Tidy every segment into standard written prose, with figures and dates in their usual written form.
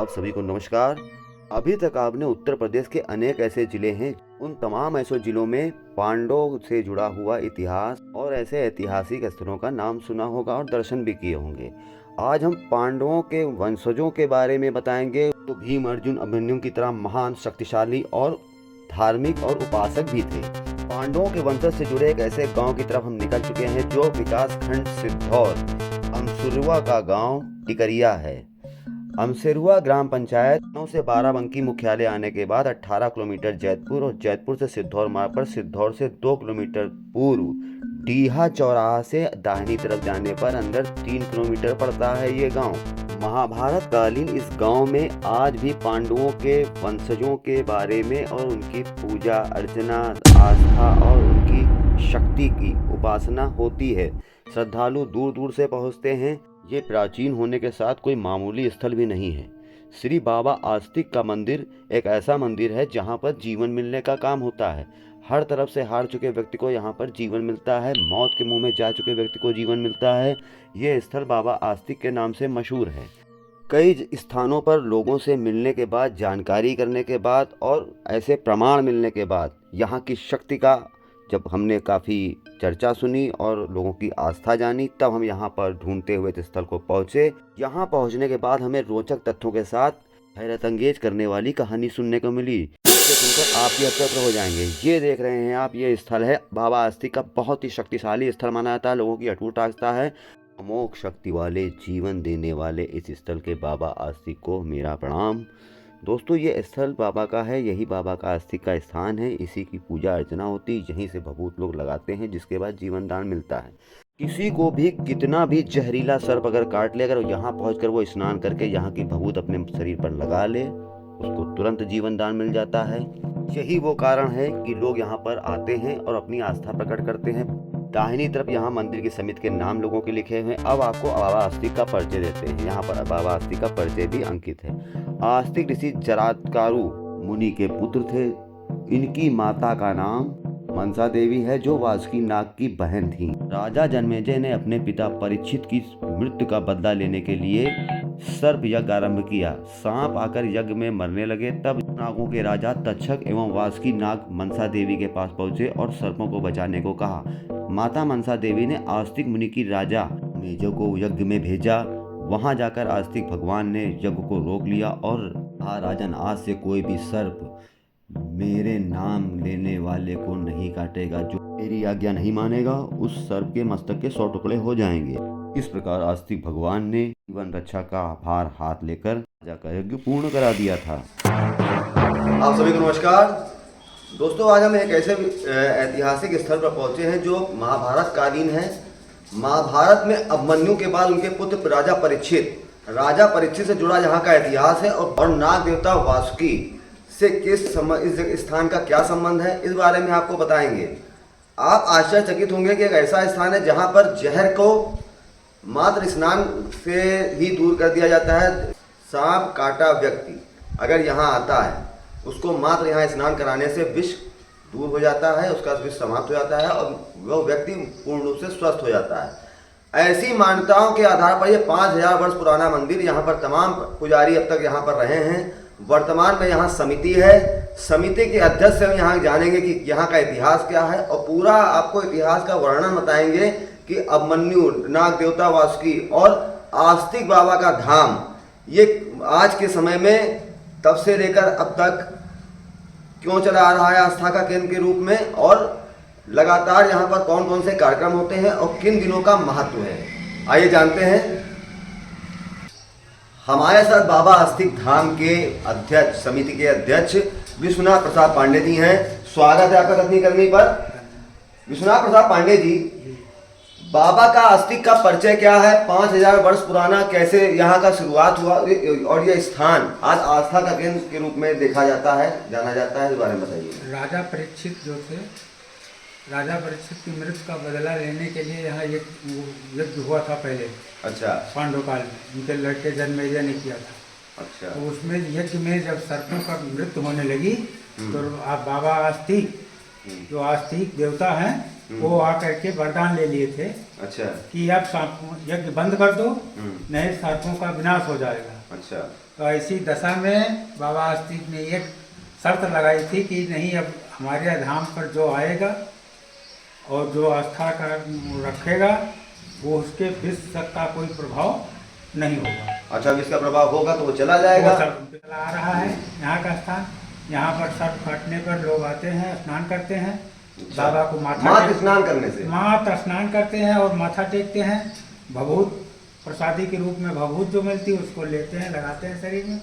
आप सभी को नमस्कार। अभी तक आपने उत्तर प्रदेश के अनेक ऐसे जिले हैं, उन तमाम ऐसे जिलों में पांडवों से जुड़ा हुआ इतिहास और ऐसे ऐतिहासिक स्थलों का नाम सुना होगा और दर्शन भी किए होंगे। आज हम पांडवों के वंशजों के बारे में बताएंगे। तो भीम अर्जुन अभिमन्यु की तरह महान, शक्तिशाली और धार्मिक और उपासक भी थे। पांडवों के वंशज से जुड़े एक ऐसे गांव की तरफ हम निकल चुके हैं जो विकास खंड सिद्धौर अमसुरवा का गांव टिकरिया है। अमसेरुआ ग्राम पंचायत 9 से 12 बंकी मुख्यालय आने के बाद 18 किलोमीटर जैतपुर और जैतपुर से सिद्धौर मार्ग पर सिद्धौर से 2 किलोमीटर पूर्व डीहा चौराहा से दाहिनी तरफ जाने पर अंदर 3 किलोमीटर पड़ता है ये गांव। महाभारत कालीन इस गांव में आज भी पांडवों के वंशजों के बारे में और उनकी पूजा अर्चना, आस्था और उनकी शक्ति की उपासना होती है। श्रद्धालु दूर दूर से पहुंचते हैं। ये प्राचीन होने के साथ कोई मामूली स्थल भी नहीं है। श्री बाबा आस्तिक का मंदिर एक ऐसा मंदिर है जहाँ पर जीवन मिलने का काम होता है। हर तरफ से हार चुके व्यक्ति को यहाँ पर जीवन मिलता है, मौत के मुंह में जा चुके व्यक्ति को जीवन मिलता है। ये स्थल बाबा आस्तिक के नाम से मशहूर है। कई स्थानों पर लोगों से मिलने के बाद, जानकारी करने के बाद और ऐसे प्रमाण मिलने के बाद यहाँ की शक्ति का जब हमने काफ़ी चर्चा सुनी और लोगों की आस्था जानी, तब हम यहाँ पर ढूंढते हुए इस स्थल को पहुँचे। यहाँ पहुँचने के बाद हमें रोचक तथ्यों के साथ हैरत अंगेज करने वाली कहानी सुनने को मिली, जिसे सुनकर आप भी अचंभित हो जाएंगे। ये देख रहे हैं आप, ये स्थल है बाबा आस्तिक का, बहुत ही शक्तिशाली स्थल माना जाता है। लोगों की अटूट आस्था है। अमोघ शक्ति वाले, जीवन देने वाले इस स्थल के बाबा आस्तिक को मेरा प्रणाम। दोस्तों, ये स्थल बाबा का है, यही बाबा का आस्तिक का स्थान है। इसी की पूजा अर्चना होती, यहीं से भभूत लोग लगाते हैं, जिसके बाद जीवन दान मिलता है। किसी को भी कितना भी जहरीला सर्प अगर काट ले, अगर यहाँ पहुंचकर वो स्नान करके यहाँ की भभूत अपने शरीर पर लगा ले, उसको तुरंत जीवन दान मिल जाता है। यही वो कारण है कि लोग यहाँ पर आते हैं और अपनी आस्था प्रकट करते हैं। दाहिनी तरफ यहाँ मंदिर की समिति के नाम लोगों के लिखे हुए हैं। अब आपको बाबा आस्तिक का परिचय देते हैं। यहाँ पर बाबा आस्तिक का परिचय भी अंकित है। आस्तिक ऋषि जरातकारु मुनि के पुत्र थे। इनकी माता का नाम मनसा देवी है, जो वासुकी नाग की बहन थी। राजा जन्मेजय ने अपने पिता परीक्षित की मृत्यु का बदला लेने के लिए सर्प यज्ञ आरंभ किया। सांप आकर यज्ञ में मरने लगे। तब नागों के राजा तक्षक एवं वासुकी नाग मनसा देवी के पास पहुंचे और सर्पों को बचाने को कहा। माता मनसा देवी ने आस्तिक मुनि की राजा मेजो को यज्ञ में भेजा। वहां जाकर आस्तिक भगवान ने यज्ञ को रोक लिया और राजन, आज से कोई भी सर्प मेरे नाम लेने वाले को नहीं काटेगा। जो मेरी आज्ञा नहीं मानेगा, उस सर्प के मस्तक के 100 टुकड़े हो जाएंगे। इस प्रकार आस्तिक भगवान ने जीवन रक्षा का भार हाथ लेकर राजा का यज्ञ पूर्ण करा दिया था। आप सभी को नमस्कार। दोस्तों, आज हम एक ऐसे ऐतिहासिक स्थल पर पहुंचे हैं जो महाभारत कालीन है। महाभारत में अभिमन्यु के बाद उनके पुत्र राजा परीक्षित से जुड़ा यहाँ का इतिहास है। और नाग देवता वासुकी से इस स्थान का क्या संबंध है, इस बारे में आपको बताएंगे। आप आश्चर्यचकित होंगे कि एक ऐसा स्थान है जहाँ पर जहर को मात्र स्नान से ही दूर कर दिया जाता है। सांप काटा व्यक्ति अगर यहाँ आता है, उसको मात्र यहाँ स्नान कराने से विष दूर हो जाता है, उसका विष समाप्त हो जाता है और वह व्यक्ति पूर्ण रूप से स्वस्थ हो जाता है। ऐसी मान्यताओं के आधार पर यह 5000 वर्ष पुराना मंदिर, यहाँ पर तमाम पुजारी अब तक यहाँ पर रहे हैं। वर्तमान में यहाँ समिति है। समिति के अध्यक्ष से हम यहाँ जानेंगे कि यहाँ का इतिहास क्या है और पूरा आपको इतिहास का वर्णन बताएंगे कि अभिमन्यु, नाग देवता वासुकी और आस्तिक बाबा का धाम, ये आज के समय में तब से लेकर अब तक क्यों चला आ रहा है आस्था का केंद्र के रूप में, और लगातार यहाँ पर कौन कौन से कार्यक्रम होते हैं और किन दिनों का महत्व है। आइए जानते हैं। हमारे साथ बाबा आस्तिक धाम के अध्यक्ष, समिति के अध्यक्ष विश्वनाथ प्रसाद पांडे जी हैं। स्वागत है आपका कथनी करने पर। विश्वनाथ प्रसाद पांडे जी, बाबा का आस्तिक का परिचय क्या है? 5000 वर्ष पुराना कैसे यहाँ का शुरुआत हुआ और यह स्थान आज आस्था का केंद्र के रूप में देखा जाता है, जाना जाता है, इस बारे में बताइए। राजा परीक्षित जो थे, राजा परीक्षित की मृत्यु का बदला लेने के लिए यहाँ एक यज्ञ हुआ था पहले। अच्छा। पांडव काल में उनके लड़के जन्मेजय ने किया था। अच्छा। तो उसमें यज्ञ में जब सर्पों का मृत्यु होने लगी तो आप बाबा आस्तिक, जो आस्तिक देवता हैं, वो आकर के वरदान ले लिए थे। अच्छा। कि अब यज्ञ बंद कर दो, नहीं सर्पों का विनाश हो जाएगा। अच्छा। तो ऐसी दशा में बाबा आस्तिक ने एक शर्त लगाई थी कि नहीं, अब हमारे धाम पर जो आएगा और जो आस्था का रखेगा वो उसके विष का कोई प्रभाव नहीं होगा। अच्छा, विष का प्रभाव होगा तो वो चला जाएगा। वो सब चला आ रहा है यहाँ का स्थान। यहाँ पर सर्प काटने पर लोग आते हैं, स्नान करते हैं। अच्छा। बाबा को माथा मात्र स्नान करने से? मात्र स्नान करते हैं और माथा टेकते हैं। भभूत प्रसादी के रूप में भभूत जो मिलती है उसको लेते हैं, लगाते हैं शरीर में,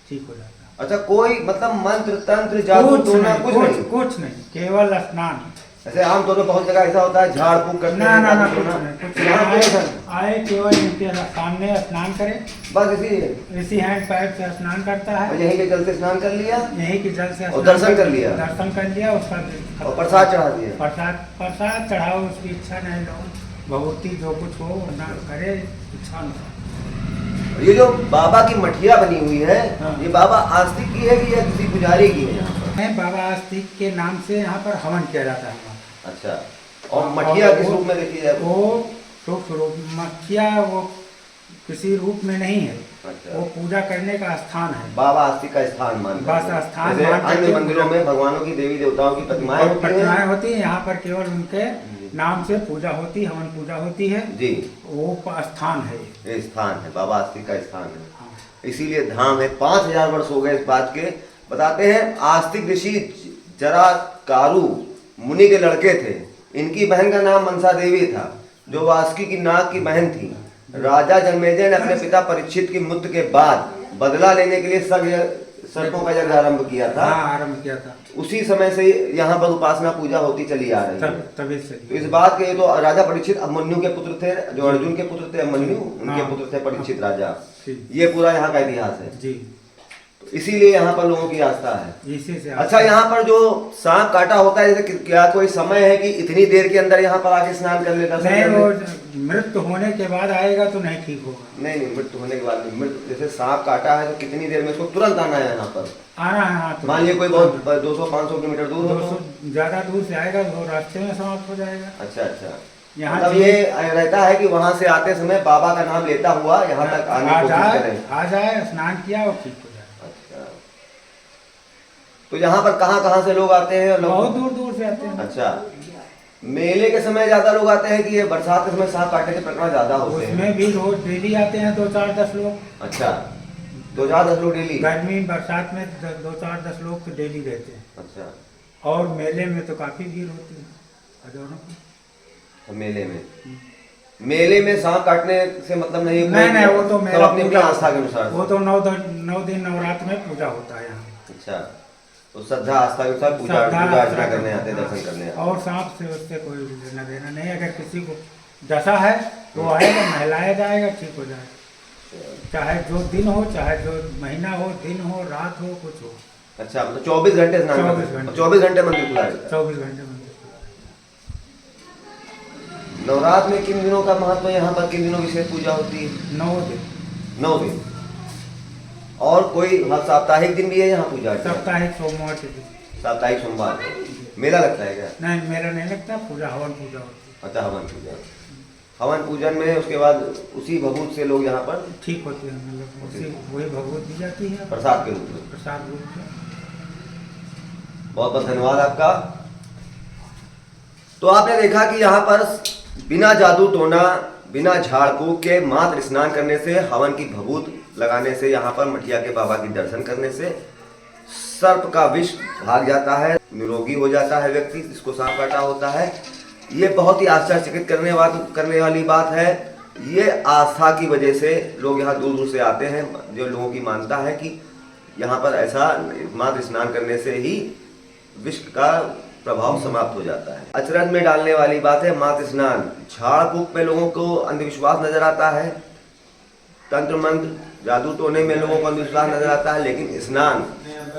ठीक हो जाता है। अच्छा, कोई मतलब मंत्र तंत्र जादू टोना कुछ नहीं, केवल स्नान। ऐसे आमतौर पर बहुत जगह ऐसा होता है झाड़ फूक करते हैं। ना कुछ आए केवल इनके सामने स्नान करें, बस इसी हैंड पाइप से स्नान करता है। यहीं के जल से स्नान कर लिया, यहीं के जल से और दर्शन कर लिया, उसका और प्रसाद चढ़ा दिया। प्रसाद चढ़ाओ, उसकी इच्छा नहीं लो, भगवती जो कुछ हो ना करे, इच्छा अनुसार। ये जो बाबा की मठिया बनी हुई है, हाँ। ये बाबा आस्तिक की है कि या किसी पुजारी की है? बाबा आस्तिक के नाम से यहाँ पर हवन किया जाता है। अच्छा, और मठिया किस रूप में देखी जाए? वो स्वरूप मठिया वो किसी रूप में नहीं है। अच्छा। वो पूजा करने का स्थान है, बाबा आस्तिक का स्थान मान बस स्थान। जैसे अन्य मंदिरों में भगवानों की देवी देवताओं की प्रतिमाएं होती है, यहाँ पर केवल उनके नाम से पूजा होती है, हवन पूजा होती है जी। वो स्थान है, ये स्थान है, बाबा आस्तिक का स्थान है। हाँ। इसीलिए धाम है। 5000 वर्ष हो गए इस बात के। बताते हैं आस्तिक ऋषि जराकारु मुनि के लड़के थे। इनकी बहन का नाम मनसा देवी था, जो वासुकी की नाग की बहन थी। राजा जन्मेजय ने अपने पिता परीक्षित की मृत्यु के बाद बदला लेने के लिए सर्पों का यज्ञ आरंभ किया था। आरंभ किया था। उसी समय से यहाँ पर उपासना पूजा होती चली आ रही है। तभी से तो इस बात के तो राजा परीक्षित अभिमन्यु के पुत्र थे, जो अर्जुन के पुत्र थे अभिमन्यु, उनके पुत्र थे परीक्षित राजा। ये पूरा यहाँ का इतिहास है जी। तो इसीलिए यहाँ पर लोगों की आस्था है। इसी से अच्छा, यहाँ पर जो सांप काटा होता है, जैसे क्या कोई समय है कि इतनी देर के अंदर यहाँ पर आके स्नान कर लेता? नहीं, वो मृत्यु होने के बाद आएगा तो नहीं ठीक होगा। नहीं, मृत्यु होने के बाद नहीं। जैसे सांप काटा है तो कितनी देर में उसको तुरंत आना है यहाँ पर? आना है, हाँ। मान लीजिए कोई बहुत 200-500 किलोमीटर दूर हो तो ज्यादा दूर से आएगा तो रास्ते में समाप्त हो जाएगा। अच्छा। यहाँ मतलब ये रहता है कि वहाँ से आते समय बाबा का नाम लेता हुआ यहाँ तक आने की कोशिश करें। आ जाए, स्नान किया और ठीक हो जाए। अच्छा, तो यहाँ पर कहाँ से लोग आते हैं? बहुत दूर से आते हैं। अच्छा, मेले के समय ज्यादा लोग आते हैं कि ये बरसात के समय सांप काटने के प्रकरण ज्यादा होते हैं? उसमें भी रोज डेली आते हैं 2-4-10 लोग। अच्छा, 2-4-10 लोग डेली? गर्मी बरसात में 2-4-10 लोग तो डेली रहते हैं। अच्छा, और मेले में तो काफी भीड़ होती है, हजारों की। मेले में सांप काटने से मतलब नहीं? नहीं, वो तो मेरा अपनी आस्था के अनुसार। वो तो 9 दिन नवरात्र में पूजा होता है यहाँ। अच्छा, तो श्रद्धा आस्था के अनुसार पूजा अर्चना करने आते हैं, दर्शन करने आते हैं। और सांप से उससे कोई लेना देना नहीं। अगर किसी को दशा है तो आएगा, नहलाया जाएगा, ठीक हो जाएगा। चाहे जो दिन हो, चाहे जो महीना हो, दिन हो, रात हो, कुछ हो। अच्छा, मतलब 24 घंटे स्नान? 24 घंटे मंदिर खुला रहता है? 24 घंटे मंदिर। नवरात्र में किन दिनों का महत्व है? यहाँ पर किन दिनों विशेष पूजा होती है? 9 दिन। 9 दिन। और कोई साप्ताहिक दिन भी है यहाँ पूजा? साप्ताहिक सोमवार के दिन। साप्ताहिक सोमवार। मेला लगता है क्या? नहीं, मेला नहीं लगता, पूजा हवन पूजा होती है। अच्छा, हवन पूजा। हवन पूजन में उसके बाद उसी भभूत से लोग यहाँ पर ठीक होते हैं, मतलब वही भगवत दी जाती है प्रसाद के रूप में। प्रसाद रूप में। बहुत बहुत धन्यवाद आपका। तो आपने देखा कि यहाँ पर बिना जादू टोना, बिना झाड़ फूक के मात्र स्नान करने से, हवन की भभूत लगाने से, यहाँ पर मठिया के बाबा की दर्शन करने से सर्प का विष भाग जाता है, निरोगी हो जाता है व्यक्ति जिसको सांप काटा होता है। ये बहुत ही आश्चर्यचकित करने वाली बात है। ये आस्था की वजह से लोग यहाँ दूर दूर से आते हैं। जो लोगों की मानता है कि यहाँ पर ऐसा मात्र स्नान करने से ही विष का प्रभाव समाप्त हो जाता है। अचरज में डालने वाली बात है मात्र स्नान। झाड़ फूक में लोगों को अंधविश्वास नजर आता है, तंत्र मंत्र जादू टोने में लोगों को अंधविश्वास नजर आता है, लेकिन स्नान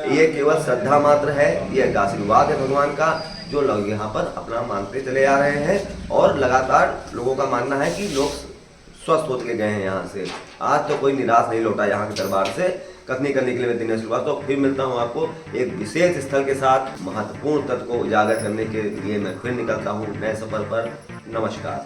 ये केवल श्रद्धा मात्र है। ये एक आशीर्वाद है भगवान का, जो लोग यहाँ पर अपना मानते चले आ रहे हैं। और लगातार लोगों का मानना है कि लोग स्वस्थ होते के गए हैं यहाँ से। आज तो कोई निराश नहीं लौटा यहाँ के दरबार से। कथनी करने के लिए मैं दिनेश श्रीवास्तव तो फिर मिलता हूँ आपको एक विशेष स्थल के साथ। महत्वपूर्ण तत्व को उजागर करने के लिए मैं फिर निकलता हूँ नए सफर पर। नमस्कार।